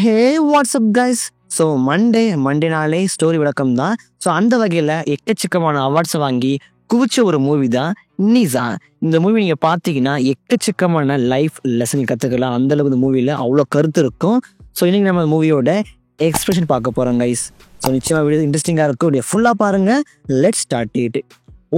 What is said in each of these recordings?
ஹே what's up guys. So மண்டேனாலே story விளக்கம் தான். ஸோ அந்த வகையில் எக்கச்சக்கமான அவார்ட்ஸை வாங்கி குவிச்ச ஒரு மூவி தான் நிசா. இந்த மூவி நீங்கள் பார்த்தீங்கன்னா எக்கச்சக்கமான லைஃப் லெசன் கற்றுக்கலாம். அந்தளவுக்கு இந்த மூவியில் அவ்வளோ கருத்து இருக்கும். ஸோ இன்றைக்கி நம்ம மூவியோட எக்ஸ்பிரஷன் பார்க்க போகிறோம் கைஸ். ஸோ நிச்சயமாக வீடியோ இன்ட்ரெஸ்டிங்காக இருக்கும். இப்படியே ஃபுல்லாக பாருங்கள். Let's start it.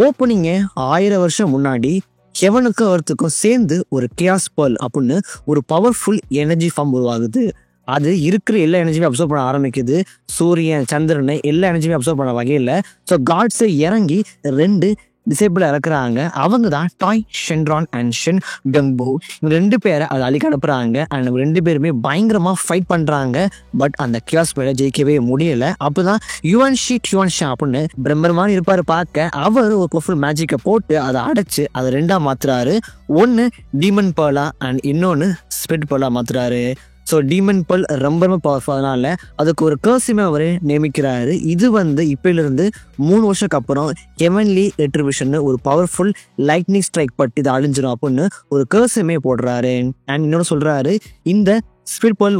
ஓப்பனிங்கே 1000 வருஷம் முன்னாடி ஹெவனுக்கும் எர்த்துக்கும் சேர்ந்து ஒரு கியாஸ் பர்ல் அப்படின்னு ஒரு பவர்ஃபுல் எனர்ஜி ஃபார்ம் உருவாகுது. அது இருக்கிற எல்லா எனர்ஜியுமே அப்சர்வ் பண்ண ஆரம்பிக்குது. சூரியன், சந்திரனை எல்லா எனர்ஜியுமே அப்சர்வ் பண்ண வகையில் ஸோ காட்ஸை இறங்கி 2 டிசேபிளாக இறக்குறாங்க. அவங்க தான் டாய் ஷென்ரான் அண்ட் ஷென் கங்போ. இவங்க 2 பேரை அதை அழிக்க அனுப்புகிறாங்க. அண்ட் 2 பேருமே பயங்கரமாக ஃபைட் பண்ணுறாங்க. பட் அந்த கியாஸ் பேரை ஜெயிக்கவே முடியலை. அப்போ தான் யுவான்ஷா அப்படின்னு பிரம்மர் மாதிரி இருப்பார் பார்க்க. அவர் ஒரு பவர்ஃபுல் மேஜிக்கை போட்டு அதை அடைச்சு அதை 2ஆக மாற்றுறாரு. ஒன்று டீமன் பேர்லா அண்ட் இன்னொன்று ஸ்பிரிட் பேர்லா மாற்றுறாரு. ஸோ டீமன் பல் ரொம்ப பவர்ஃபுல். அதனால அதுக்கு ஒரு கர்ஸுமே அவர் நியமிக்கிறாரு. இது இப்போலேருந்து 3 வருஷத்துக்கு அப்புறம் ஹெவன்லி ரெட்ரிபியூஷன் ஒரு பவர்ஃபுல் லைட்னிங் ஸ்ட்ரைக் பட்டு இது அழிஞ்சிடும் அப்படின்னு ஒரு கர்ஸுமே போடுறாரு. அண்ட் இன்னொன்று சொல்கிறாரு, இந்த ஸ்பிரிட் பல்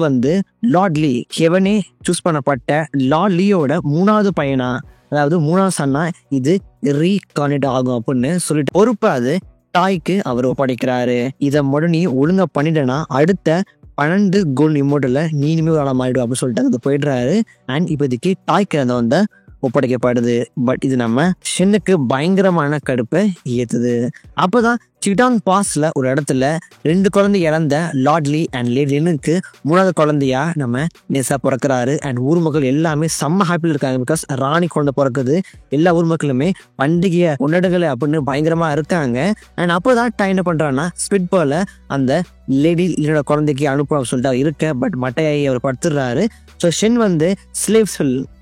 லார்ட் லீ, ஹெவனே சூஸ் பண்ணப்பட்ட லார்ட் லீயோட 3வது பையனா, அதாவது 3வது சன்னா இது ரீகார்னேட் ஆகும் அப்படின்னு சொல்லிட்டு பொறுப்பை அது டாய்க்கு அவர் ஒப்படைக்கிறாரு. இதை உடனே ஒழுங்காக பண்ணிட்டேன்னா அடுத்த 12 கோல்டு இமோட்டலில் நீ இனிமேல் ஒரு ஆளாக மாறிடும் அப்படின்னு சொல்லிட்டு அது போயிடுறாரு. அண்ட் இப்போதைக்கு டாய்க்கு அதை ஒப்படைக்கப்படுது. பட் இது நம்ம ஷென்னுக்கு பயங்கரமான கடுப்பை ஏற்றுது. அப்போ தான் சிட்டாங் பாஸில் ஒரு இடத்துல 2 குழந்தை இறந்த லார்ட் லீ அண்ட் லேடி லினுக்கு 3வது குழந்தையா நம்ம நேசா பிறக்கிறாரு. அண்ட் ஊர் மக்கள் எல்லாமே செம்ம ஹாப்பியில் இருக்காங்க. பிகாஸ் ராணி குழந்தை பிறக்குது. எல்லா ஊர் மக்களுமே பண்டிகையை கொண்டாடுகளை அப்படின்னு பயங்கரமாக இருக்காங்க. அண்ட் அப்போ தான் டாய் என்ன பண்ணுறான்னா ஸ்பிரிட் பேர்ல அந்த லேடி லினோட குழந்தைக்கு அனுப்பணும் சொல்லிட்டு இருக்க. But மட்டையாகி our படுத்துடுறாரு. ஸோ ஷென்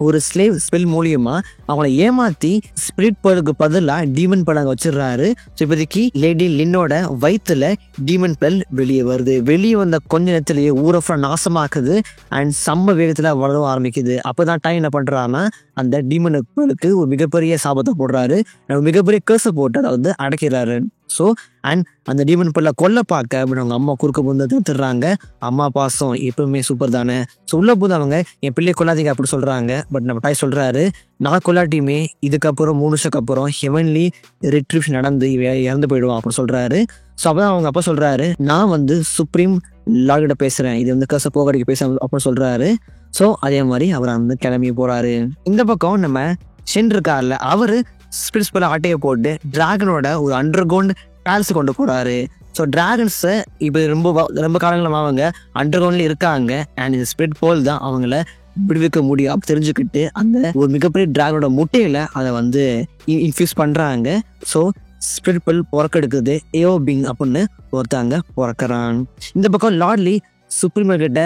ஒரு ஸ்லேவ் ஸ்பெல் மூலியமா அவங்கள ஏமாற்றி ஸ்பிரிட் பேர்லுக்கு பதிலாக டீமன் பேர்ல வச்சிடுறாரு. ஸோ இப்போதைக்கு லேடி லின்னோட வயிற்றுல டீமன் பெல் வெளியே வருது. வெளியே வந்த கொஞ்ச நேரத்திலேயே ஊரை நாசமாக்குது. அண்ட் செம்ம வேகத்தில் வளர ஆரம்பிக்குது. அப்போ தான் டாய் என்ன பண்ணுறான்னா அந்த டீமன் பெல்லுக்கு ஒரு மிகப்பெரிய சாபத்தை போடுறாரு. மிகப்பெரிய கேர்ஸை போட்டு அடைக்கிறாரு. ஸோ அண்ட் அந்த டீமன் பெல்லை கொல்ல பார்க்க அப்படின்னு அவங்க அம்மா குறுக்க போது தடுத்துடுறாங்க. அம்மா பாசம் எப்பவுமே சூப்பர் தானே. ஸோ உள்ள போது அவங்க என் பிள்ளையை கொல்லாதீங்க அப்படி சொல்கிறாங்க. பட் நம்ம டாய் சொல்கிறாரு, நான் கொல்லாட்டியுமே இதுக்கப்புறம் 3 வருஷத்துக்கு அப்புறம் ஹெவன்லி ரெட்ரிபியூஷன் நடந்து இறந்து போயிடுவான் அப்படின்னு சொல்கிறாரு. ஸோ அப்போ அவங்க அப்பா சொல்கிறாரு, நான் சுப்ரீம் லார்கிட்ட பேசுகிறேன், இது கச போகடிக்க பேச அப்படின்னு சொல்கிறாரு. ஸோ அதே மாதிரி அவர் கிளம்பி போகிறாரு. இந்த பக்கம் நம்ம ஷென் இருக்கார்ல, அவர் ஸ்பிரிட்ஸ் போல ஆட்டையை போட்டு டிராகனோட ஒரு அண்டர் கிரவுண்ட் பேலஸ் கொண்டு போகிறாரு. ஸோ டிராகன்ஸை இப்போ ரொம்ப காலங்களமாக அவங்க அண்டர் கிரவுண்ட்ல இருக்காங்க. அண்ட் இந்த ஸ்பிரிட் போல் தான் அவங்கள விடுவிக்க முடியும் அப்படி தெரிஞ்சுக்கிட்டு அந்த ஒரு மிகப்பெரிய டிராகனோட முட்டையில அதை இன்ஃபியூஸ் பண்ணுறாங்க. ஸோ ஸ்பிரிட் போல் பிறக்கெடுக்குது. ஏஓபிங் அப்படின்னு ஒருத்தாங்க பிறக்கிறான். இந்த பக்கம் லார்ட்லி சுப்ரீம் கிட்ட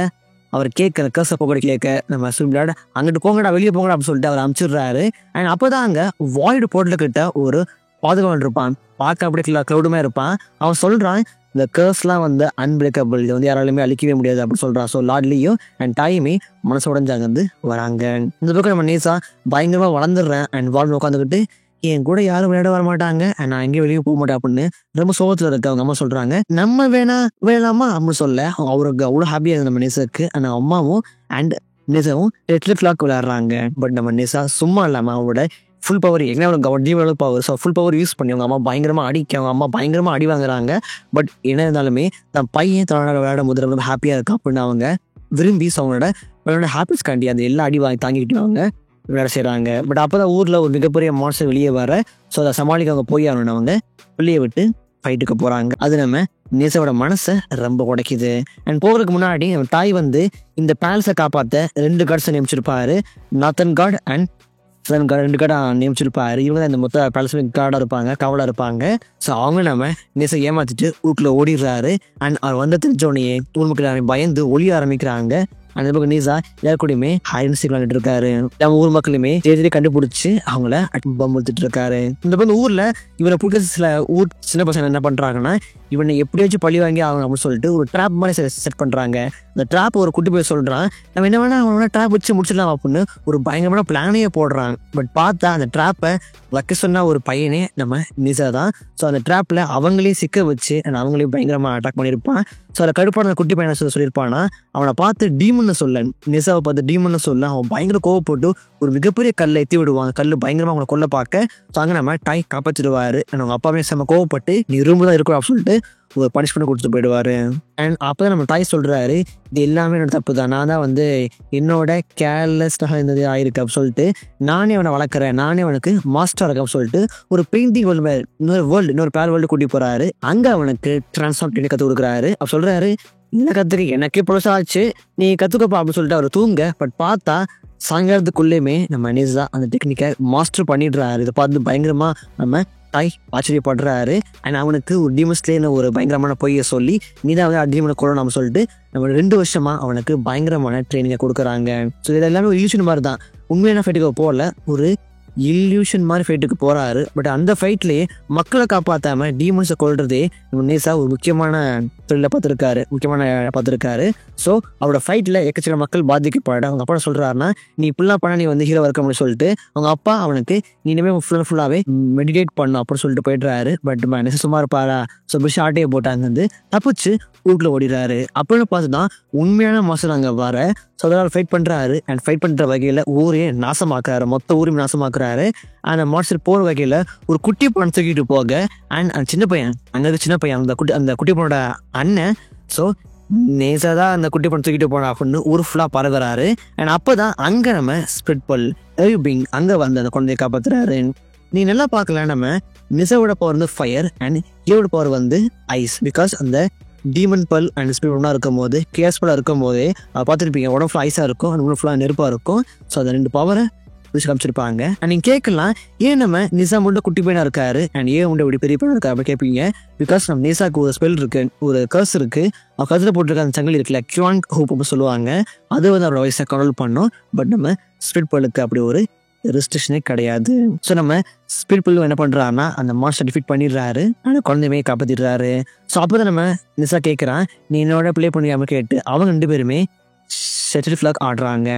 அவர் கேட்குற கர்ஸை போகடி கேட்க நம்ம சுப்ரீம் அங்கிட்டு போங்கடா, வெளியே போங்கடா அப்படின்னு சொல்லிட்டு அவர் அனுப்பிச்சிடுறாரு. அண்ட் அப்போ தான் அங்கே வாய்டு போர்ட்டல் கிட்ட ஒரு பாதுகாவலன் இருப்பான். பார்க்க அப்படியே க்ளவுடுமே இருப்பான். அவன் சொல்கிறான், இந்த கர்ஸ்லாம் அன்பிரேக்கபிள், இது யாராலுமே அழிக்கவே முடியாது அப்படின்னு சொல்கிறான். ஸோ லார்ட்லியும் அண்ட் டாயுமே மனசு உடஞ்சாங்க வராங்க. இந்த பக்கம் நம்ம நேசா பயங்கரமாக வளர்ந்துடுறேன். அண்ட் வாழ்ந்து உட்காந்துக்கிட்டு என் கூட யாரும் விளையாட வர மாட்டாங்க, அண்ட் நான் எங்கேயும் வெளியே போக மாட்டேன் அப்படின்னு ரொம்ப சோகத்தில் இருக்க அவங்க அம்மா சொல்கிறாங்க. நம்ம வேணாமா அப்படின்னு சொல்ல அவருக்கு அவ்வளோ ஹாப்பியாக இருக்குது நம்ம நேசாவுக்கு. அண்ட் அம்மாவும் அண்ட் நேசாவும் ரெட்லிஃப்லாக் விளையாடுறாங்க. பட் நம்ம நேசா சும்மா இல்லாமல் அவங்களோட full power develop power, so full power use பண்ணி அவங்க அம்மா பயங்கரமாக அடி வாங்குறாங்க. பட் என்ன இருந்தாலுமே தன் பையன் தன்னோட விளையாடும் போது ரொம்ப ஹாப்பியாக இருக்கா அப்படின்னு அவங்க விரும்பி அவங்களோட ஹாப்பிஸ்காண்டி அந்த எல்லா அடி தாங்கிக்கிட்டு அவங்க விளையாட செய்கிறாங்க. பட் அப்போ தான் ஊரில் ஒரு மிகப்பெரிய மான்ஸ்டர் வெளியே வர. ஸோ அதை சமாளிக்க அவங்க போய் ஆகணும். அவங்க வெளியே விட்டு ஃபைட்டுக்கு போகிறாங்க. அது நம்ம நேசாவோட மனசை ரொம்ப உடைக்குது. அண்ட் போகிறதுக்கு முன்னாடி நம்ம தாய் இந்த பேலஸை காப்பாற்ற 2 கார்ட்ஸை நியமிச்சிருப்பாரு. Nathan guard and son guard 2 கார்டை நியமிச்சிருப்பாரு. இவங்க தான் இந்த மொத்த பேலஸ் கார்டாக இருப்பாங்க, காவலாக இருப்பாங்க. ஸோ அவங்க நம்ம நேசை ஏமாற்றிட்டு ஊருக்குள்ளே ஓடிடுறாரு. அண்ட் அவர் தெரிஞ்சோடனே ஊர் மக்கள் பயந்து ஒளிய ஆரம்பிக்கிறாங்க. அந்த பக்கம் நீசா எல்லாருக்கூடயுமே ஹைடன்சி விளையாண்டுட்டு இருக்காரு. நம்ம ஊர் மக்களுமே தேடி கண்டுபிடிச்சி அவங்கள பம்புத்துட்டு இருக்காரு. இந்த பக்கம் ஊர்ல இவரை பிடிக்க சில ஊர் சின்ன பசங்க என்ன பண்றாங்கன்னா, இவனை எப்படியாச்சும் பழி வாங்கி ஆகணும் அப்படின்னு சொல்லிட்டு ஒரு ட்ராப் மாதிரி செட் பண்ணுறாங்க. அந்த ட்ராப் ஒரு குட்டி போய் சொல்கிறான், நம்ம என்ன வேணா அவனோட ட்ராப் வச்சு முடிச்சிடலாம் அப்படின்னு ஒரு பயங்கரமான பிளானையே போடுறான். பட் பார்த்தா அந்த ட்ராப்பை வைக்க சொன்ன ஒரு பையனே நம்ம நிசா தான். ஸோ அந்த ட்ராப்பில் அவங்களையும் சிக்க வச்சு அவங்களையும் பயங்கரமாக அட்டாக் பண்ணியிருப்பான். ஸோ அதில் கடுப்பான அந்த குட்டி பையனை சொல்லியிருப்பானா, அவனை பார்த்து டீமன்னு சொல்ல, நிசாவை பார்த்து டீமன்னு சொல்ல அவன் பயங்கர கோவப்பட்டு ஒரு மிகப்பெரிய கல்லை எத்தி விடுவான். கல் பயங்கரமாக அவனை கொல்ல பார்க்க ஸோ அங்கே நம்ம டாய் காப்பாற்றிடுவார். அவங்க அப்பாவே செம்ம கோவப்பட்டு நீ இரும்பு தான் இருக்கும் அப்படின்னு சொல்லிட்டு ஒரு பனிஷ்மெண்ட் கொடுத்துட்டு போயிடுவார். அண்ட் அப்போ தான் நம்ம தாய் சொல்கிறாரு, இது எல்லாமே என்னோட தப்பு தான், நான் தான் வந்து என்னோட கேர்லெஸ்டாக இருந்தது ஆயிருக்கு அப்படின்னு சொல்லிட்டு நானே அவனை வளர்க்குறேன், நானே அவனுக்கு மாஸ்டர் இருக்கேன் அப்படின்னு சொல்லிட்டு ஒரு பெயிண்டிங் இன்னொரு பேர் வேர்ல்டு கூட்டி போகிறாரு. அங்கே அவனுக்கு டிரான்ஸ்ஃபார்ம் பண்ணி கற்றுக் கொடுக்குறாரு. அப்போ சொல்கிறாரு, என்ன கற்றுக்க எனக்கே பொழுசாச்சு, நீ கற்றுக்கப்பா அப்படின்னு சொல்லிட்டு அவர் தூங்க. பட் பார்த்தா சாயங்காலத்துக்குள்ளேயுமே நம்ம நிசா அந்த டெக்னிக்கை மாஸ்டர் பண்ணிடுறாரு. இதை பார்த்து பயங்கரமாக நம்ம தாய் ஆச்சரியப்படுறாரு. அண்ட் அவனுக்கு ஒரு டீமன்ஸ்லேன்னு ஒரு பயங்கரமான பொய்யை சொல்லி நீ தான் வந்து டீமனை கொள்ளணும் நம்ம சொல்லிட்டு நம்ம 2 வருஷமாக அவனுக்கு பயங்கரமான ட்ரைனிங்கை கொடுக்குறாங்க. ஸோ இது எல்லாமே ஒரு இல்யூஷன் மாதிரி தான், உண்மையான ஃபைட்டுக்கு போகல, ஒரு இல்யூஷன் மாதிரி ஃபைட்டுக்கு போகிறாரு. பட் அந்த ஃபைட்லேயே மக்களை காப்பாற்றாமல் டீமன்ஸை கொள்றதே நம்ம நிசா ஒரு முக்கியமான தொழிலை பார்த்துருக்காரு. ஸோ அவரோட ஃபைட்டில் எக்கச்சக்க மக்கள் பாதிக்கப்பட அவங்க அப்பா சொல்கிறாருன்னா, நீ இப்படிலாம் பண்ண நீ வந்து ஹீரோ இருக்க முடியும் சொல்லிட்டு அவங்க அப்பா அவனுக்கு நீ இனிமேல் ஃபுல்லாகவே மெடிடேட் பண்ணும் அப்படின்னு சொல்லிட்டு போயிடுறாரு. பட் நிசா சும்மா இருப்பாரா, ஸோ பிடிச்சி ஆட்டையை போட்டாங்க வந்து தப்பிச்சு ஊருக்குள்ள ஓடிடுறாரு. அப்படின்னு பார்த்து தான் உண்மையான மாஸ்டர் அங்கே வர ஸோ அதனால் ஃபைட் பண்ணுறாரு. அண்ட் ஃபைட் பண்ணுற வகையில் ஊரே நாசமாக்குறாரு, மொத்த ஊரையும் நாசமாக்குறாரு. அந்த மாஸ்டர் போகிற வகையில் ஒரு குட்டி பணம் தூக்கிட்டு போக அண்ட் அந்த சின்ன பையன் அந்த குட்டி பொண்ணோட அண்ணன் ஸோ நேசா தான் அந்த குட்டி பணம் தூக்கிட்டு போனா அப்படின்னு ஊர் ஃபுல்லாக பரவுறாரு. அண்ட் அப்போ தான் அங்கே நம்ம ஸ்பிரிட் பல் எரிபிங் அங்கே வந்து அந்த குழந்தைய காப்பாற்றுறாரு. நீ நல்லா பார்க்கலாம், நம்ம நிசாவோட பவர் வந்து ஃபயர் அண்ட் ஹீரோட பவர் வந்து ஐஸ். பிகாஸ் அந்த டீமன் பல் அண்ட் ஸ்பிரிட் ஒன்றா இருக்கும் போது கேஸ்பலாக இருக்கும் போதே பார்த்துருப்பீங்க, உடம்பு ஃபுல்லாக ஐஸாக இருக்கும் அண்ட் உடம்பு ஃபுல்லாக நெருப்பாக இருக்கும். ஸோ அந்த 2 பவரை பிடிச்சி காமிச்சிருப்பாங்க. அண்ட் நீங்கள் கேட்கலாம், ஏன் நம்ம நிசா மட்டும் குட்டி பையனாக இருக்காரு அண்ட் ஏன் மட்டும் இப்படி பெரிய பையனாக இருக்கா அப்படி கேட்பீங்க. பிகாஸ் நம்ம நிசாவுக்கு ஒரு ஸ்பெல் இருக்கு, ஒரு கர்ஸ் இருக்கு. அவள் கருத்தில் போட்டிருக்க அந்த சங்கிலி இருக்குல்ல, கியூன் ஹோப் அப்படின்னு சொல்லுவாங்க, அது வந்து அவரோட வயசை கண்ட்ரோல் பண்ணோம். பட் நம்ம ஸ்பிரிட் பல்லுக்கு அப்படி ஒரு ரெஸ்ட்ரிக்ஷனே கிடையாது. ஸோ நம்ம ஸ்பிரிட் பல்லு என்ன பண்ணுறாருன்னா அந்த மாஸ்டர் டிஃபீட் பண்ணிடுறாரு, அந்த குழந்தையுமே காப்பாற்றிடுறாரு. ஸோ அப்போ தான் நம்ம நிசா கேட்குறான், நீ என்னோட ப்ளே பண்ணியாமல் கேட்டு அவங்க 2 பேருமே ஷட்டில் ஃப்ளாக் ஆடுறாங்க.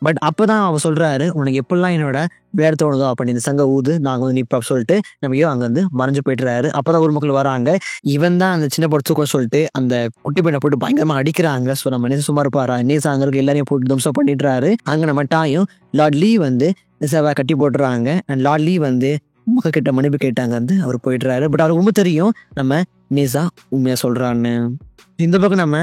பட் அப்போ தான் அவன் சொல்கிறாரு, உனக்கு எப்படிலாம் என்னோட வேறு தோணுதோ அப்படி இந்த சங்க ஊது நாங்கள் வந்து நிற்பா சொல்லிட்டு நம்மையோ அங்கே வந்து மறைஞ்சு போய்ட்டுறாரு. அப்போ தான் ஊர் மக்கள் வராங்க, இவன் தான் அந்த சின்ன படுத்துக்கோ சொல்லிட்டு அந்த குட்டி பையனை போட்டு பயங்கரமாக அடிக்கிறாங்க. ஸோ நம்ம நிசா சும்மா இருப்பாரா, நிசா அங்கே இருக்க எல்லாரையும் போட்டு தம்சம் பண்ணிடுறாரு. அங்கே நம்ம டாயும் லார்ட் லீ வந்து நிசாவை கட்டி போட்டுறாங்க. அண்ட் லார்ட் லீ வந்து மக்கள் கிட்ட மன்னிப்பு கேட்டாங்க வந்து அவர் போயிடுறாரு. பட் அவருக்கு ரொம்ப தெரியும் நம்ம நிசா உண்மையாக சொல்கிறான்னு. இந்த பக்கம் நம்ம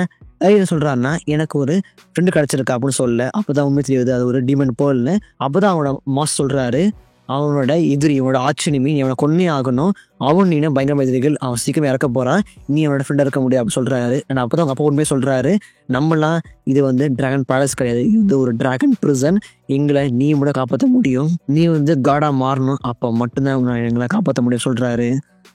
என்ன சொல்கிறாருன்னா, எனக்கு ஒரு ஃப்ரெண்டு கிடச்சிருக்கா அப்படின்னு சொல்ல, அப்போ தான் உண்மை தெரியுது அது ஒரு டீமன் போல்னு. அப்போ தான் அவனோட மாஸ் சொல்கிறாரு, அவனோட எதிரி அவனோட ஆட்சி அவனை கொன்னே ஆகணும், அவன் நீ பயங்கரமாக எதிரிகள், அவன் சீக்கிரம் இறக்க போகிறான், நீ அவனோட ஃப்ரெண்டாக இருக்க முடியும் அப்படின்னு சொல்கிறாரு. அண்ட் அப்போ தான் அவங்க அப்பா உண்மையை சொல்கிறாரு, நம்மளாம் இது வந்து டிராகன் பேலஸ் கிடையாது, இது ஒரு டிராகன் பிரிசன், எங்களை நீ கூட காப்பாற்ற முடியும், நீ வந்து காடாக மாறணும், அப்போ மட்டும்தான் எங்களை காப்பாற்ற முடியும் சொல்கிறாரு.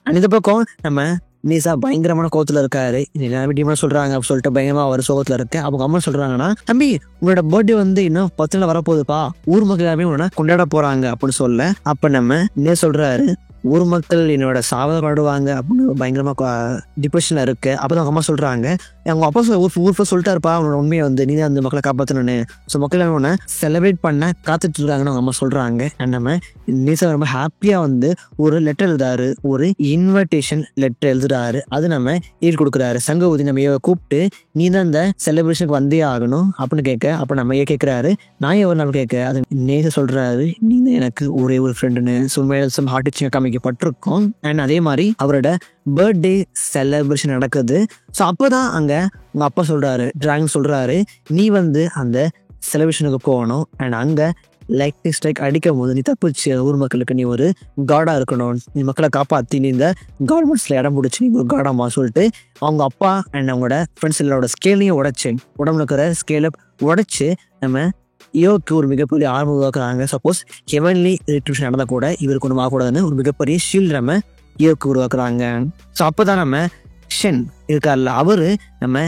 அண்ட் இந்த பக்கம் நம்ம நிசா பயங்கரமான கோவத்தில் இருக்காரு. எல்லாமே டீமனா சொல்றாங்க அப்படின்னு சொல்லிட்டு பயங்கரமா அவர் சோகத்தில் இருக்கு. அவங்க அம்மா சொல்றாங்கன்னா, தம்பி உங்களோட பர்த்டே வந்து இன்னும் 10 நாள் வரப்போகுதுப்பா, ஊர் மக்கள் எல்லாமே உன்னை கொண்டாட போறாங்க அப்படின்னு சொல்ல, அப்ப நம்ம என்ன சொல்றாரு, ஊர் மக்கள் என்னோட சாவை கொண்டாடுவாங்க அப்படின்னு பயங்கரமா டிப்ரெஷன்ல இருக்கு. அப்பதான் அவங்க அம்மா சொல்றாங்க, அவங்க அப்பா ஊர் சொல்லிட்டாருப்பா அவனோட உண்மையை வந்து நீ அந்த மக்களை காப்பாற்றணும்னு. ஸோ மக்கள் அவனை செலிப்ரேட் பண்ண காத்துட்டு இருக்காங்கன்னு அவங்க அம்மா சொல்றாங்க. அண்ட் நம்ம நிசா ரொம்ப ஹாப்பியா வந்து ஒரு லெட்டர் எழுதுறாரு, ஒரு இன்விடேஷன் லெட்டர் எழுதுறாரு. அது நம்ம ஈடு கொடுக்குறாரு. சங்க ஊதி நம்ம கூப்பிட்டு நீ தான் இந்த செலிப்ரேஷனுக்கு வந்தே ஆகணும் அப்படின்னு கேட்க, அப்போ நம்ம கேட்கிறாரு, நான் எவ்வளோ நாள் கேட்க, அது நேச சொல்றாரு, நீ தான் எனக்கு ஒரே ஒரு ஃப்ரெண்டுன்னு சும்மா ஹார்ட் டச்சிங் காமிக்கப்பட்டிருக்கோம். அண்ட் அதே மாதிரி அவரோட பர்த்டே செலிப்ரேஷன் நடக்குது. ஸோ அப்போதான் அங்க உங்க அப்பா சொல்றாரு, டிராகன் சொல்றாரு, நீ வந்து அந்த செலிப்ரேஷனுக்கு போகணும் அண்ட் அங்க லைக் ஸ்ட்ரைக் அடிக்கும் போது நீ தப்பிச்சு ஊர் மக்களுக்கு நீ ஒரு காடா இருக்கணும், நீ மக்களை காப்பாற்றி நீ இந்த கவர்மெண்ட்ஸ்ல இடம் பிடிச்சி நீ ஒரு காடாமா சொல்லிட்டு அவங்க அப்பா அண்ட் அவங்களோட ஃப்ரெண்ட்ஸ் எல்லாரோட ஸ்கேலையும் உடைச்சு, உடம்புல இருக்கிற ஸ்கேலை உடைச்சு நம்ம யோக்கு ஒரு மிகப்பெரிய ஆர்வம் உருவாக்குறாங்க. சப்போஸ் ஹெவன்லி ரிட்ரிபியூஷன் நடந்தால் கூட இவருக்கு ஒன்றும் ஆகக்கூடாதுன்னு ஒரு மிகப்பெரிய ஷீல்டு நம்ம யோக்கு உருவாக்குறாங்க. ஸோ அப்போதான் நம்ம ஷென் இருக்கார்ல, அவரு நம்ம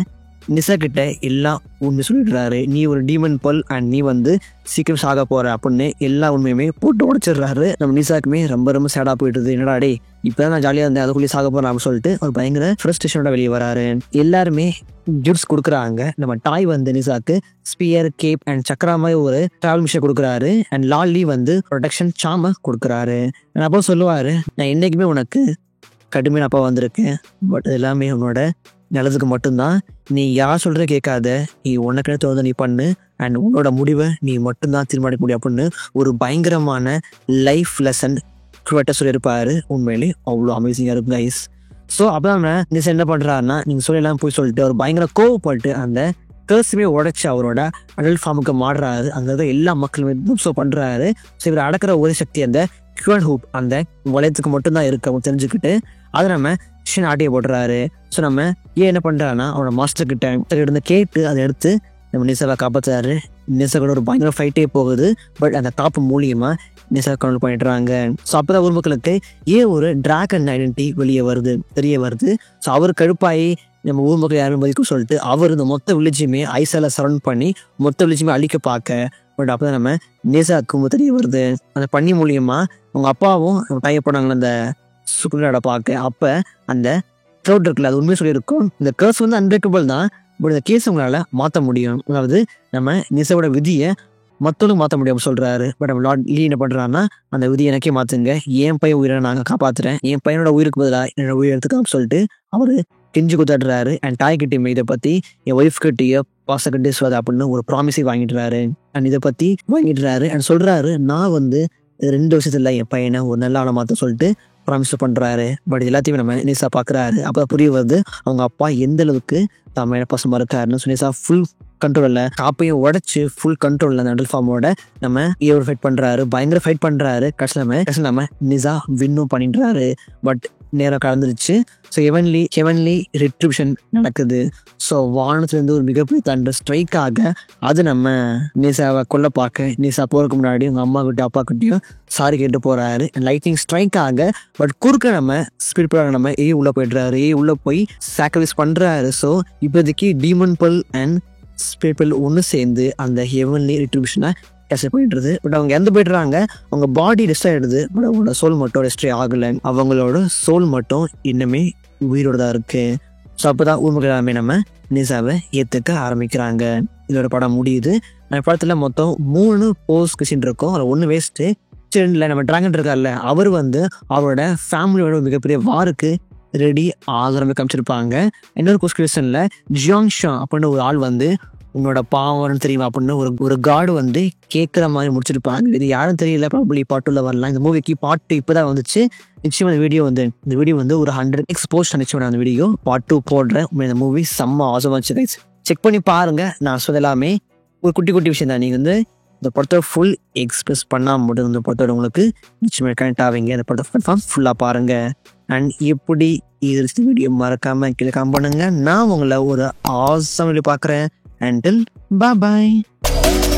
நிசா கிட்ட எல்லாம் உண்மை சொல்லிடுறாரு. நீ ஒரு டீமன் பல் அண்ட் நீ வந்து சீக்கிரம் சாக போற அப்படின்னு எல்லா உண்மையுமே போட்டு உடைச்சிடுறாரு. நம்ம நிசாக்குமே ரொம்ப ரொம்ப சேடா போயிடுது. என்னடா டே இப்பதான் நான் ஜாலியா இருந்தேன் அதுக்குள்ளேயே சாக போறேன் அப்படின்னு சொல்லிட்டு ஒரு பயங்கர ஃப்ரஸ்ட்ரேஷனோட வெளியே வராரு. எல்லாருமே கிஃப்ட்ஸ் கொடுக்குறாங்க. நம்ம டாய் வந்து நிசாக்கு ஸ்பியர், கேப் அண்ட் சக்கரா மாதிரி ஒரு டிராவல் மிஷின் கொடுக்குறாரு. அண்ட் லாலி வந்து ப்ரொடெக்ஷன் சாம கொடுக்குறாரு. அப்போ சொல்லுவாரு, நான் என்னைக்குமே உனக்கு கடுமையான அப்பா வந்திருக்கேன், பட் எல்லாமே உன்னோட நல்லதுக்கு மட்டும்தான். நீ யார் சொல்கிற கேட்காத, நீ உனக்கு தோணுது நீ பண்ணு அண்ட் உன்னோட முடிவை நீ மட்டும்தான் தீர்மானிக்க முடியும் அப்படின்னு ஒரு பயங்கரமான லைஃப் லெசன் குவட்ட சொல்லியிருப்பாரு. உண்மையிலே அவ்வளோ அமேசிங்காக இருக்கும் கைஸ். ஸோ அப்போ நிசா என்ன பண்ணுறாருன்னா, நீங்கள் சொல்லலாம் போய் சொல்லிட்டு அவர் பயங்கர கோவப்பட்டு அந்த கர்ஸுமே உடைச்சி அவரோட அடல்ட் ஃபார்முக்கு மாறுறாரு. அங்கே எல்லா மக்களுமே ஸோ பண்ணுறாரு. ஸோ இவர் அடக்கிற ஒரு சக்தி அந்த கியூன் ஹூப் அந்த வளையத்துக்கு மட்டும்தான் இருக்கு அவங்க தெரிஞ்சுக்கிட்டு அதை நம்ம மிஷின் ஆட்டியை போட்டுறாரு. ஸோ நம்ம என்ன பண்ணுறாருன்னா அவனோட மாஸ்டர் கிட்ட இருந்து கேட்டு அதை எடுத்து நம்ம நிசாவை காப்பாற்றுறாரு. நிசா கூட ஒரு பயங்கர ஃபைட்டே போகுது. பட் அந்த காப்பு மூலியமாக நிசா கண்ட்ரோல் பண்ணிடுறாங்க. ஸோ அப்போ தான் ஊர் மக்களுக்கு ஒரு டிராகன் ஐடென்டிட்டி வெளியே வருது, தெரிய வருது. ஸோ அவர் கடுப்பாயி நம்ம ஊர் மக்கள் யாரும் மதிக்கும் சொல்லிட்டு அவர் இந்த மொத்த வில்லேஜுமே ஐசால சரௌண்ட் பண்ணி மொத்த வில்லேஜுமே அழிக்க பார்க்க. பட் அப்போ தான் நம்ம நிசாவுக்கு தெரிய வருது. அந்த பண்ணி மூலியமாக அவங்க அப்பாவும் டைய போனாங்களே அந்த சுக்குநாட பார்க்க. அப்போ அந்த க்ரௌட் இருக்குல்ல அது உண்மையை சொல்லியிருக்கும், இந்த கர்ஸ் வந்து அன்பிரேக்கபிள் தான், பட் இந்த கேஸ் உங்களால் மாற்ற முடியும். அதாவது நம்ம நிசாவோட விதியை மற்றவங்களுக்கு மாற்ற முடியாமல் சொல்கிறாரு. பட் நம்ம லார்ட் லீ என்ன பண்ணுறாருன்னா, அந்த விதியை எனக்கே மாற்றுங்க, என் பையன் உயிரை நாங்கள் காப்பாற்றுறேன், என் பையனோட உயிருக்கு பதிலாக என்னோட உயிரை எடுத்துக்கான்னு சொல்லிட்டு அவர் கெஞ்சி குத்தாடுறாரு. அண்ட் டாய்கிட்டையுமே இதை பற்றி என் ஒய்ஃப் கிட்டேயோ பாசக்கிட்டே சொல்லாது அப்படின்னு ஒரு ப்ராமிஸை வாங்கிட்டுறாரு. அண்ட் இதை பற்றி வாங்கிட்டுறாரு அண்ட் சொல்கிறாரு, நான் வந்து 2 வருஷத்துல என் பையனை ஒரு நல்ல ஆளை மாற்ற சொல்லிட்டு ப்ராமிஸ் பண்ணுறாரு. பட் எல்லாத்தையுமே நம்ம நிசா பார்க்குறாரு. அப்போ புரிய வருது அவங்க அப்பா எந்த அளவுக்கு தான் மேலே பசமாக இருக்காருன்னு. ஸோ நிசா ஃபுல் கண்ட்ரோலில் காப்பையும் உடச்சி ஃபுல் கண்ட்ரோலில் அந்த அடல் ஃபார்மோட நம்ம ஒரு ஃபைட் பண்ணுறாரு, பயங்கர ஃபைட் பண்ணுறாரு. கடைசியில் நம்ம நிசா வின்னும் பண்ணிடுறாரு. பட் நேரம் கலந்துருச்சு. ஸோ ஹெவன்லி ரிட்ரிபியூஷன் நடக்குது. ஸோ வானத்துலேருந்து ஒரு மிகப்பெரிய தண்டர் ஸ்ட்ரைக் ஆக அது நம்ம நிசாவை கொல்ல பார்க்க, நிசா போகிறதுக்கு முன்னாடி அவங்க அம்மா கிட்டே அப்பா கிட்டேயும் சாரி கேட்டு போகிறாரு. லைட்டிங் ஸ்ட்ரைக் ஆக பட் குறுக்க நம்ம ஸ்பீட் நம்ம உள்ளே போய்ட்றாரு. உள்ளே போய் சாக்ரிஃபைஸ் பண்ணுறாரு. ஸோ இப்போதைக்கு டீமன் பல் அண்ட் ஸ்பிரிட் பல் ஒன்று சேர்ந்து அந்த ஹெவன்லி ரிட்ரிபியூஷனை கேன்சல் பண்ணிடுறது. பட் அவங்க இறந்து போய்ட்றாங்க. அவங்க பாடி ரெஸ்ட் ஆகிடுது. பட் அவங்களோட சோல் மட்டும் ரெஸ்டே ஆகலை. அவங்களோட சோல் மட்டும் இன்னுமே உயிரோட தான் இருக்கு. ஸோ அப்போ தான் ஊர்மக்கள் நம்ம நிசாவை ஏற்றுக்க ஆரம்பிக்கிறாங்க. இதோட படம் முடியுது. அந்த படத்தில் மொத்தம் 3 போஸ்ட் கொஸ்டின் இருக்கும். அதில் 1 வேஸ்ட்டு. சரில நம்ம டிராகன் இருக்கார்ல அவர் வந்து அவரோட ஃபேமிலியோட மிகப்பெரிய வாருக்கு ரெடி ஆகிற காமிச்சிருப்பாங்க. இன்னொரு கொஸ்டினில் ஜியாங் ஷா அப்படின்னு ஒரு ஆள் வந்து உன்னோட பாவம்னு தெரியுமா அப்படின்னு ஒரு காடு வந்து கேட்குற மாதிரி முடிச்சிருப்பாங்க. இது யாரும் தெரியல, ப்ராபப்ளி பார்ட் 2 வரலாம். இந்த மூவிக்கு பார்ட் 2 இப்போ தான் வந்துச்சு. நிச்சயமாக இந்த வீடியோ வந்து ஒரு 100x போஸ்ட் நிச்சயம் அந்த வீடியோ பார்ட் 2 போடுறேன். இந்த மூவி செம்ம ஆசமாச்சு கைஸ், செக் பண்ணி பாருங்க. நான் சொல்லலாமே ஒரு குட்டி விஷயம் தான். நீங்கள் வந்து இந்த படத்தை ஃபுல் எக்ஸ்பிரஸ் பண்ணால் மட்டும் இந்த படத்தோட உங்களுக்கு நிச்சயமாக கனெக்ட் ஆவீங்க. இந்த படத்தை கன்ஃபார்ம் ஃபுல்லாக பாருங்கள். அண்ட் எப்படி இது வீடியோ மறக்காமல் கீழே கமெண்ட் பண்ணுங்க. நான் உங்களை ஒரு ஆசம் வீடியோ பார்க்குறேன். Until bye bye.